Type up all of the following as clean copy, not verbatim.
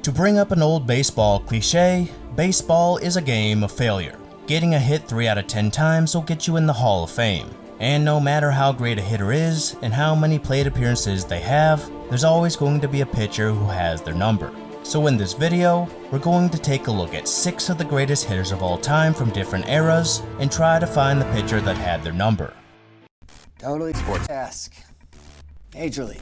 To bring up an old baseball cliche, baseball is a game of failure. Getting a hit 3 out of 10 times will get you in the Hall of Fame. And no matter how great a hitter is and how many plate appearances they have, there's always going to be a pitcher who has their number. So in this video, we're going to take a look at 6 of the greatest hitters of all time from different eras and try to find the pitcher that had their number. Totally Sportsesque. Major League.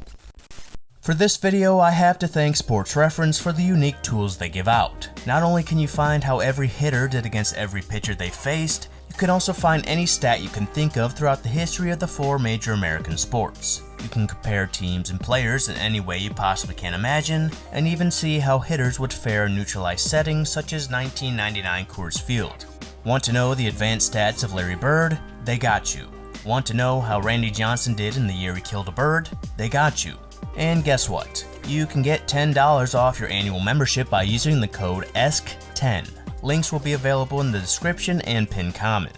For this video, I have to thank Sports Reference for the unique tools they give out. Not only can you find how every hitter did against every pitcher they faced, you can also find any stat you can think of throughout the history of the 4 major American sports. You can compare teams and players in any way you possibly can imagine, and even see how hitters would fare in neutralized settings such as 1999 Coors Field. Want to know the advanced stats of Larry Bird? They got you. Want to know how Randy Johnson did in the year he killed a bird? They got you. And guess what? You can get $10 off your annual membership by using the code ESK10. Links will be available in the description and pinned comment.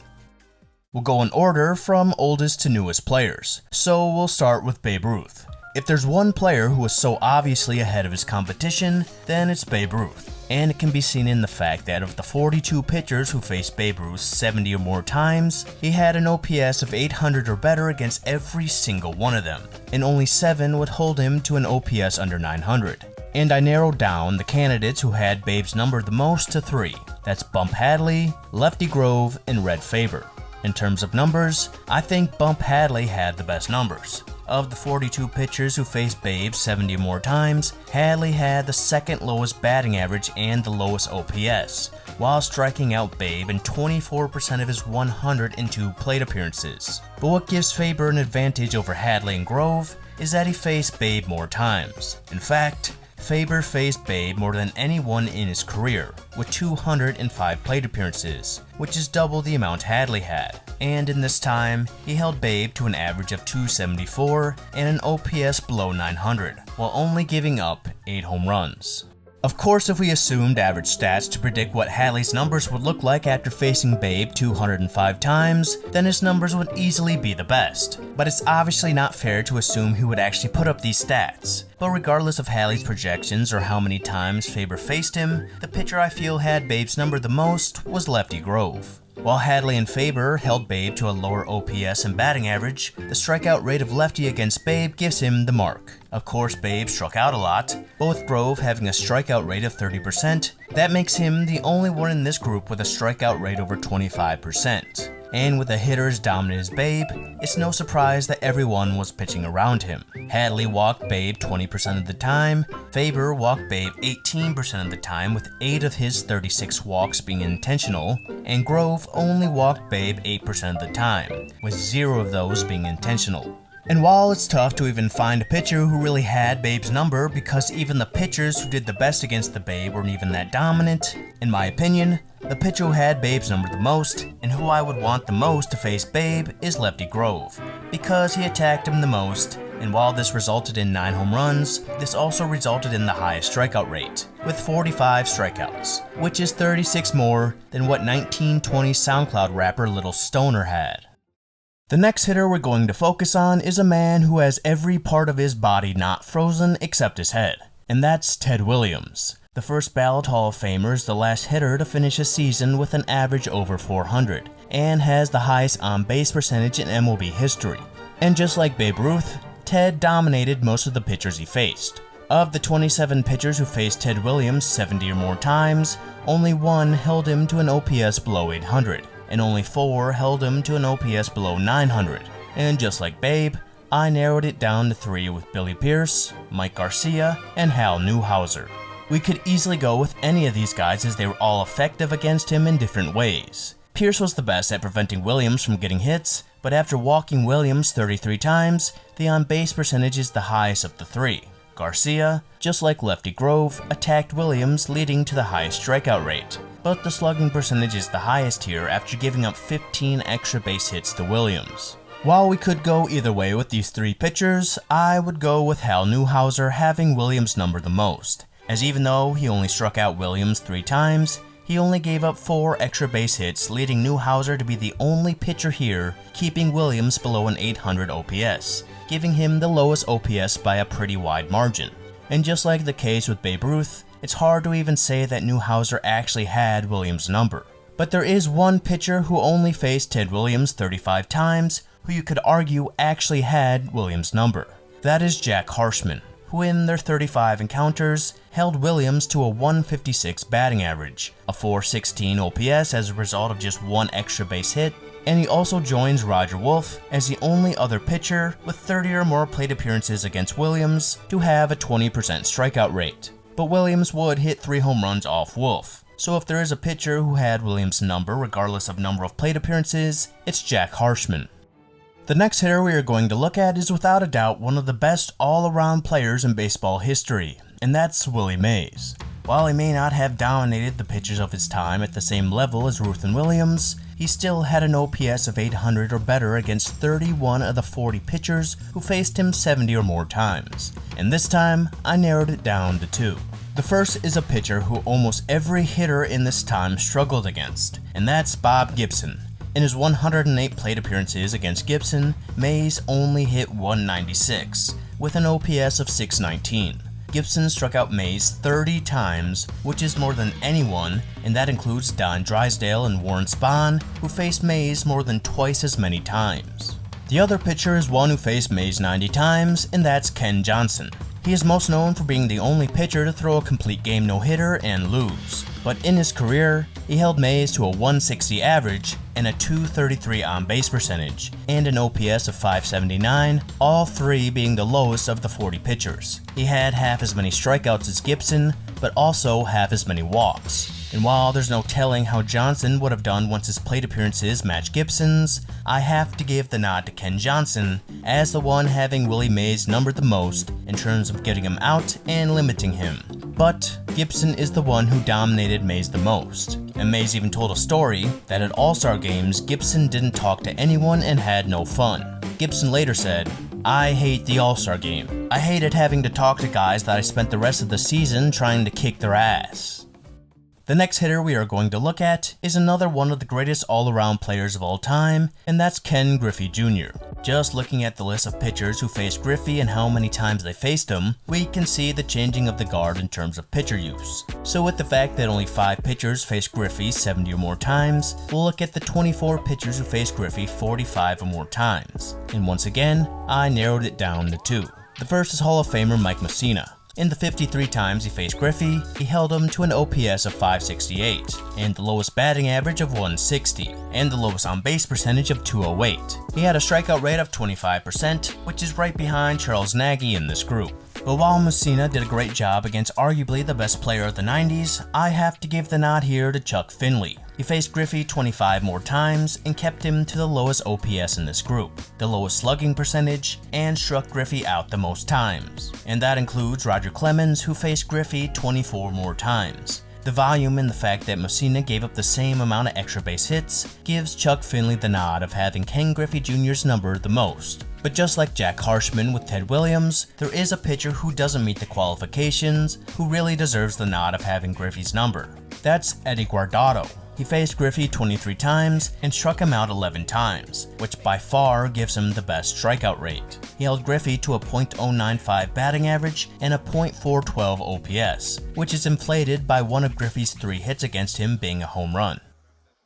We'll go in order from oldest to newest players, so we'll start with Babe Ruth. If there's one player who was so obviously ahead of his competition, then it's Babe Ruth. And it can be seen in the fact that of the 42 pitchers who faced Babe Ruth 70 or more times, he had an OPS of 800 or better against every single one of them, and only 7 would hold him to an OPS under 900. And I narrowed down the candidates who had Babe's number the most to 3. That's Bump Hadley, Lefty Grove, and Red FABER. In terms of numbers, I think Bump Hadley had the best numbers. Of the 42 pitchers who faced Babe 70 or more times, Hadley had the second lowest batting average and the lowest OPS, while striking out Babe in 24% of his 102 plate appearances. But what gives FABER an advantage over Hadley and Grove is that he faced Babe more times. In fact, FABER faced Babe more than anyone in his career, with 205 plate appearances, which is double the amount Hadley had. And in this time, he held Babe to an average of 274 and an OPS below 900, while only giving up 8 home runs. Of course, if we assumed average stats to predict what Hadley's numbers would look like after facing Babe 205 times, then his numbers would easily be the best. But it's obviously not fair to assume he would actually put up these stats. But regardless of Hadley's projections or how many times FABER faced him, the pitcher I feel had Babe's number the most was Lefty Grove. While Hadley and FABER held Babe to a lower OPS and batting average, the strikeout rate of Lefty against Babe gives him the mark. Of course, Babe struck out a lot, but with Grove having a strikeout rate of 30%, that makes him the only one in this group with a strikeout rate over 25%. And with a hitter as dominant as Babe, it's no surprise that everyone was pitching around him. Hadley walked Babe 20% of the time, FABER walked Babe 18% of the time with 8 of his 36 walks being intentional, and Grove only walked Babe 8% of the time, with 0 of those being intentional. And while it's tough to even find a pitcher who really had Babe's number because even the pitchers who did the best against the Babe weren't even that dominant, in my opinion, the pitcher who had Babe's number the most, and who I would want the most to face Babe, is Lefty Grove, because he attacked him the most, and while this resulted in 9 home runs, this also resulted in the highest strikeout rate, with 45 strikeouts, which is 36 more than what 1920 SoundCloud rapper Little Stoner had. The next hitter we're going to focus on is a man who has every part of his body not frozen except his head, and that's Ted Williams. The first ballot Hall of Famer is the last hitter to finish a season with an average over 400, and has the highest on-base percentage in MLB history. And just like Babe Ruth, Ted dominated most of the pitchers he faced. Of the 27 pitchers who faced Ted Williams 70 or more times, only 1 held him to an OPS below 800. And only 4 held him to an OPS below 900. And just like Babe, I narrowed it down to 3 with Billy Pierce, Mike GARCIA, and Hal Newhouser. We could easily go with any of these guys as they were all effective against him in different ways. Pierce was the best at preventing Williams from getting hits, but after walking Williams 33 times, the on-base percentage is the highest of the 3. GARCIA, just like Lefty Grove, attacked Williams, leading to the highest strikeout rate. But the slugging percentage is the highest here after giving up 15 extra base hits to Williams. While we could go either way with these 3 pitchers, I would go with Hal Newhouser having Williams' number the most, as even though he only struck out Williams 3 times, he only gave up 4 extra base hits, leading Newhouser to be the only pitcher here keeping Williams below an 800 OPS, giving him the lowest OPS by a pretty wide margin. And just like the case with Babe Ruth, it's hard to even say that Newhouser actually had Williams' number. But there is one pitcher who only faced Ted Williams 35 times who you could argue actually had Williams' number. That is Jack HARSHMAN, who in their 35 encounters held Williams to a 156 batting average, a 416 OPS as a result of just one extra base hit, and he also joins Roger Wolf as the only other pitcher with 30 or more plate appearances against Williams to have a 20% strikeout rate. But Williams would hit 3 home runs off Wolf. So if there is a pitcher who had Williams' number regardless of number of plate appearances, it's Jack HARSHMAN. The next hitter we are going to look at is without a doubt one of the best all-around players in baseball history, and that's Willie Mays. While he may not have dominated the pitchers of his time at the same level as Ruth and Williams, he still had an OPS of 800 or better against 31 of the 40 pitchers who faced him 70 or more times, and this time I narrowed it down to 2. The first is a pitcher who almost every hitter in this time struggled against, and that's Bob Gibson. In his 108 plate appearances against Gibson, Mays only hit 196, with an OPS of 619. Gibson struck out Mays 30 times, which is more than anyone, and that includes Don Drysdale and Warren Spahn, who faced Mays more than twice as many times. The other pitcher is one who faced Mays 90 times, and that's Ken Johnson. He is most known for being the only pitcher to throw a complete game no-hitter and lose, but in his career, he held Mays to a 160 average and a 233 on-base percentage, and an OPS of 579, all 3 being the lowest of the 40 pitchers. He had half as many strikeouts as Gibson, but also half as many walks. And while there's no telling how Johnson would have done once his plate appearances matched Gibson's, I have to give the nod to Ken Johnson as the one having Willie Mays numbered the most in terms of getting him out and limiting him. But Gibson is the one who dominated Mays the most, and Mays even told a story that at All-Star games Gibson didn't talk to anyone and had no fun. Gibson later said, "I hate the All-Star game. I hated having to talk to guys that I spent the rest of the season trying to kick their ass." The next hitter we are going to look at is another one of the greatest all-around players of all time, and that's Ken Griffey Jr. Just looking at the list of pitchers who faced Griffey and how many times they faced him, we can see the changing of the guard in terms of pitcher use. So with the fact that only 5 pitchers faced Griffey 70 or more times, we'll look at the 24 pitchers who faced Griffey 45 or more times. And once again, I narrowed it down to 2. The first is Hall of Famer Mike MUSSINA. In the 53 times he faced Griffey, he held him to an OPS of 568, and the lowest batting average of 160, and the lowest on-base percentage of 208. He had a strikeout rate of 25%, which is right behind Charles Nagy in this group. But while MUSSINA did a great job against arguably the best player of the 90s, I have to give the nod here to Chuck Finley. He faced Griffey 25 more times and kept him to the lowest OPS in this group, the lowest slugging percentage, and struck Griffey out the most times. And that includes Roger Clemens, who faced Griffey 24 more times. The volume and the fact that MUSSINA gave up the same amount of extra base hits gives Chuck Finley the nod of having Ken Griffey Jr.'s number the most. But just like Jack HARSHMAN with Ted Williams, there is a pitcher who doesn't meet the qualifications who really deserves the nod of having Griffey's number. That's Eddie Guardado. He faced Griffey 23 times and struck him out 11 times, which by far gives him the best strikeout rate. He held Griffey to a .095 batting average and a .412 OPS, which is inflated by one of Griffey's 3 hits against him being a home run.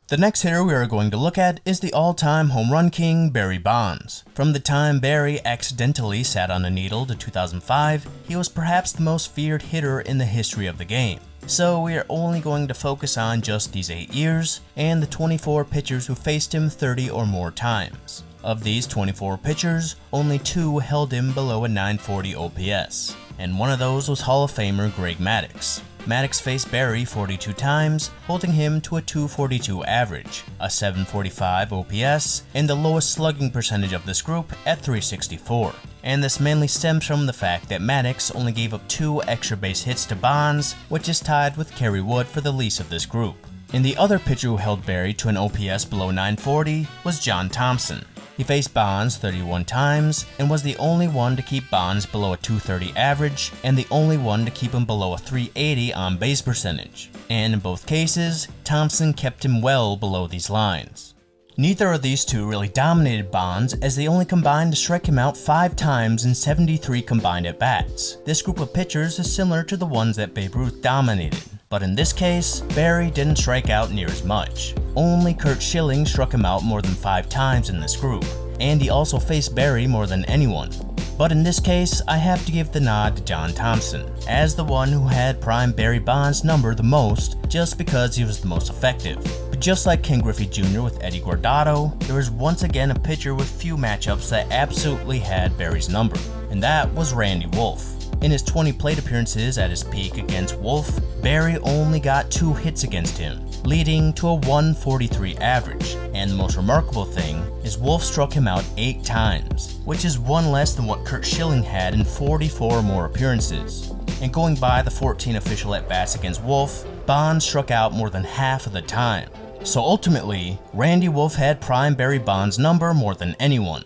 The next hitter we are going to look at is the all-time home run king, Barry Bonds. From the time Barry accidentally sat on a needle to 2005, he was perhaps the most feared hitter in the history of the game. So we are only going to focus on just these 8 years and the 24 pitchers who faced him 30 or more times. Of these 24 pitchers, only 2 held him below a 940 OPS, and one of those was Hall of Famer Greg Maddux. Maddux faced Barry 42 times, holding him to a 242 average, a 745 OPS, and the lowest slugging percentage of this group at 364. And this mainly stems from the fact that Maddux only gave up 2 extra base hits to Bonds, which is tied with Kerry Wood for the least of this group. And the other pitcher who held Barry to an OPS below 940 was John Thomson. He faced Bonds 31 times and was the only one to keep Bonds below a 230 average and the only one to keep him below a 380 on-base percentage. And in both cases, Thomson kept him well below these lines. Neither of these two really dominated Bonds, as they only combined to strike him out 5 times in 73 combined at-bats. This group of pitchers is similar to the ones that Babe Ruth dominated, but in this case, Barry didn't strike out near as much. Only Curt Schilling struck him out more than 5 times in this group, and he also faced Barry more than anyone. But in this case, I have to give the nod to John Thompson, as the one who had prime Barry Bonds' number the most, just because he was the most effective. But just like Ken Griffey Jr. with Eddie Guardado, there was once again a pitcher with few matchups that absolutely had Barry's number, and that was Randy Wolf. In his 20 plate appearances at his peak against Wolf, Barry only got 2 hits against him, leading to a 143 average, and the most remarkable thing is Wolf struck him out 8 times, which is 1 less than what Curt Schilling had in 44 more appearances. And going by the 14 official at-bats against Wolf, Bonds struck out more than half of the time. So ultimately, Randy Wolf had prime Barry Bonds' number more than anyone.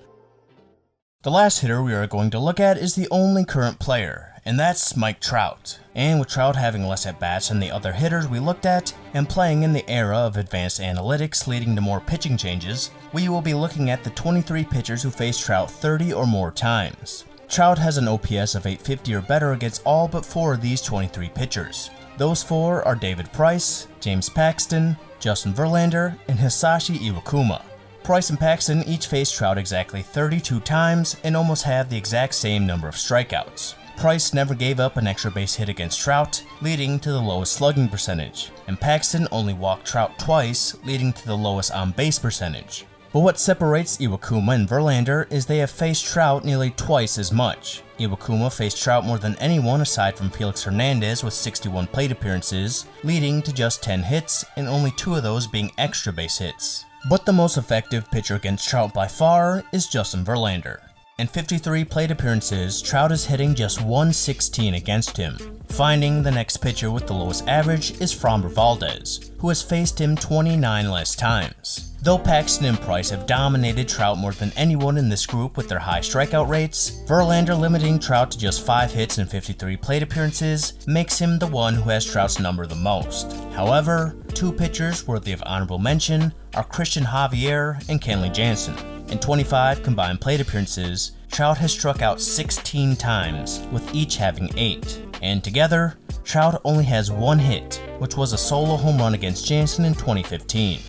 The last hitter we are going to look at is the only current player, and that's Mike Trout. And with Trout having less at-bats than the other hitters we looked at, and playing in the era of advanced analytics leading to more pitching changes, we will be looking at the 23 pitchers who faced Trout 30 or more times. Trout has an OPS of 850 or better against all but 4 of these 23 pitchers. Those 4 are David Price, James Paxton, Justin Verlander, and Hisashi Iwakuma. Price and Paxton each faced Trout exactly 32 times and almost had the exact same number of strikeouts. Price never gave up an extra base hit against Trout, leading to the lowest slugging percentage, and Paxton only walked Trout twice, leading to the lowest on-base percentage. But what separates Iwakuma and Verlander is they have faced Trout nearly twice as much. Iwakuma faced Trout more than anyone aside from Felix Hernandez with 61 plate appearances, leading to just 10 hits, and only 2 of those being extra base hits. But the most effective pitcher against Trout by far is Justin Verlander. In 53 plate appearances, Trout is hitting just 116 against him. Finding the next pitcher with the lowest average is Framber Valdez, who has faced him 29 less times. Though Paxton and Price have dominated Trout more than anyone in this group with their high strikeout rates, Verlander limiting Trout to just 5 hits in 53 plate appearances makes him the one who has Trout's number the most. However, 2 pitchers worthy of honorable mention are Christian Javier and Kenley Jansen. In 25 combined plate appearances, Trout has struck out 16 times, with each having 8. And together, Trout only has 1 hit, which was a solo home run against Jansen in 2015.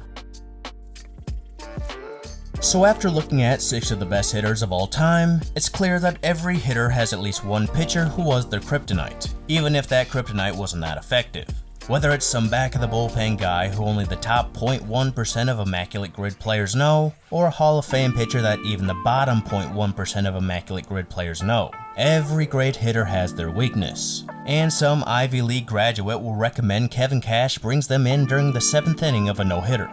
So after looking at 6 of the best hitters of all time, it's clear that every hitter has at least one pitcher who was their kryptonite, even if that kryptonite wasn't that effective. Whether it's some back of the bullpen guy who only the top 0.1% of immaculate grid players know, or a Hall of Fame pitcher that even the bottom 0.1% of immaculate grid players know, every great hitter has their weakness. And some Ivy League graduate will recommend Kevin Cash brings them in during the 7th inning of a no-hitter.